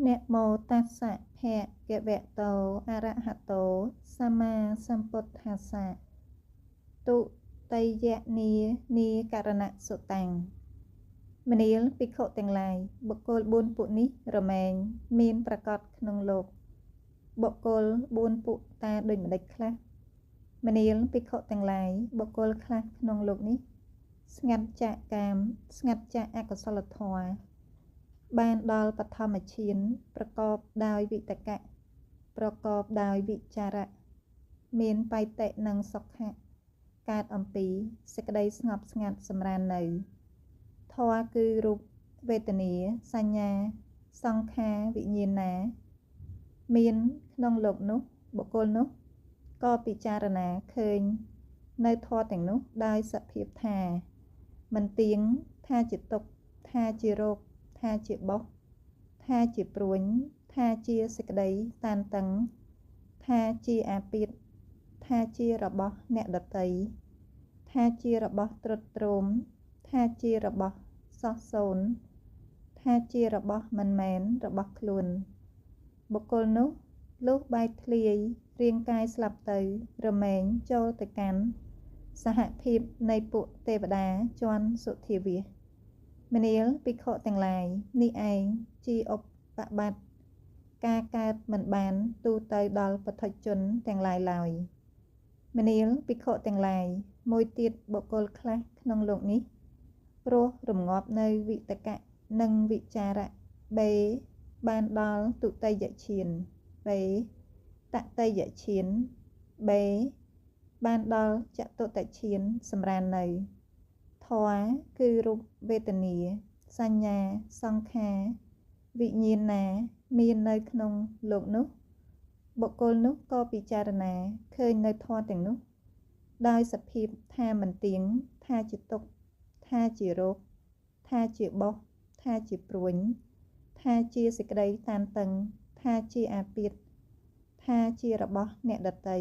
Nẹ mô tát sạ phẹ kẹ vẹ tô a ra hạt tố sa ma sam phut tha sạ tu tây dạ nia niaการณะសុតាំងមនាលភិក្ខុទាំងឡាយបុគ្គល4ពួកនេះរមែងមានប្រកបក្នុងលោកបុគ្គល4ពួកតាដូចម្ដេចខ្លះមនាលភិក្ខុទាំងឡាយបុគ្គលខ្លះក្នុងលោកនេះស្ងាត់ចាកកាមស្ងាត់ចាកអកុសលធម៌បានដល់បឋមឈានប្រកបដោយវិតកៈប្រកបដោយវិចារៈមានបៃតិនិងសុខៈកើតអំពីសេចក្តីស្ងប់ស្ងាត់សម្រាននៅធម៌គឺរូបវេទនាសញ្ញាសង្ខារវិញ្ញាណណាមានក្នុងលោកនោះបុគ្គលនោះក៏ពិចារណាឃើញនៅធម៌ទាំងនោះដោយសភាពថាមិនទៀងថាជាទុក្ខថាជារោគថាជាបោះថាជាព្រួញថាជាសេចក្តីតានតឹងថាជាអាពាធថាជារបស់អ្នកដតីថាជារបស់ត្រុតត្រោមថាជារបស់សោះសូន្យថាជារបស់មិនមែនរបស់ខ្លួនបុគ្គលនោះលុះបែកធ្លាយរាងកាយស្លាប់ទៅរមែងចូលទៅកាន់សហភាពនៃពួកទេវតាជាន់សុធាវាសមនាលភិក្ខុទាំងឡាយនេះឯងជាឧបបត្តិការកើតមិនបានទូទៅដល់ពុទ្ធជនទាំងឡាយឡើយមនាលភិក្ខុទាំងឡាយមួយទៀតបុគ្គលខ្លះក្នុងលោកនេះរស់រងាប់នៅវិតកៈនិងវិចារៈបេបានដល់ទុតិយឈានបេតតិយឈានបេបានដល់ចតុតឈានសម្រាននៅធម៌គឺរូបវេទនាសញ្ញាសង្ខារវិញ្ញាណណាមាននៅក្នុងលោកនោះបុគ្គលនោះក៏ពិចារណាឃើញនៅធម៌ទាំងនោះដោយសភាពថាមិនទៀងថាជាទុក្ខថាជារោគថាជាបោះថាជាព្រួញថាជាសេចក្តីតានតឹងថាជាអាពាធថាជារបស់អ្នកដតី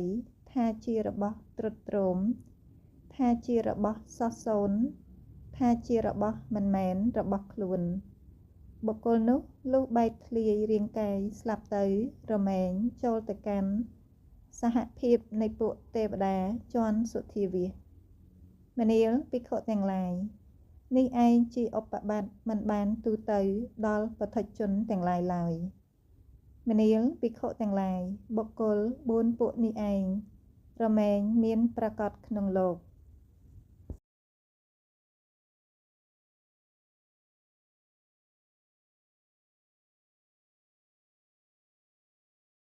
ថាជារបស់ត្រុតត្រោមថាជារបស់សោះសូន្យថាជារបស់មិនមែនរបស់ខ្លួនបុគ្គលនោះលុះបែកធ្លាយរាងកាយស្លាប់ទៅរមែងចូលទៅកាន់សហភាពនៃពួកទេវតាជាន់សុធាវាសមនាលភិក្ខុទាំងឡាយនេះឯងជាឧបបត្តិមិនបានទូទៅដល់ពុទ្ធជនទាំងឡាយឡើយមនាលភិក្ខុទាំងឡាយបុគ្គល4ពួកនេះឯងរមែងមានប្រកបក្នុងលោក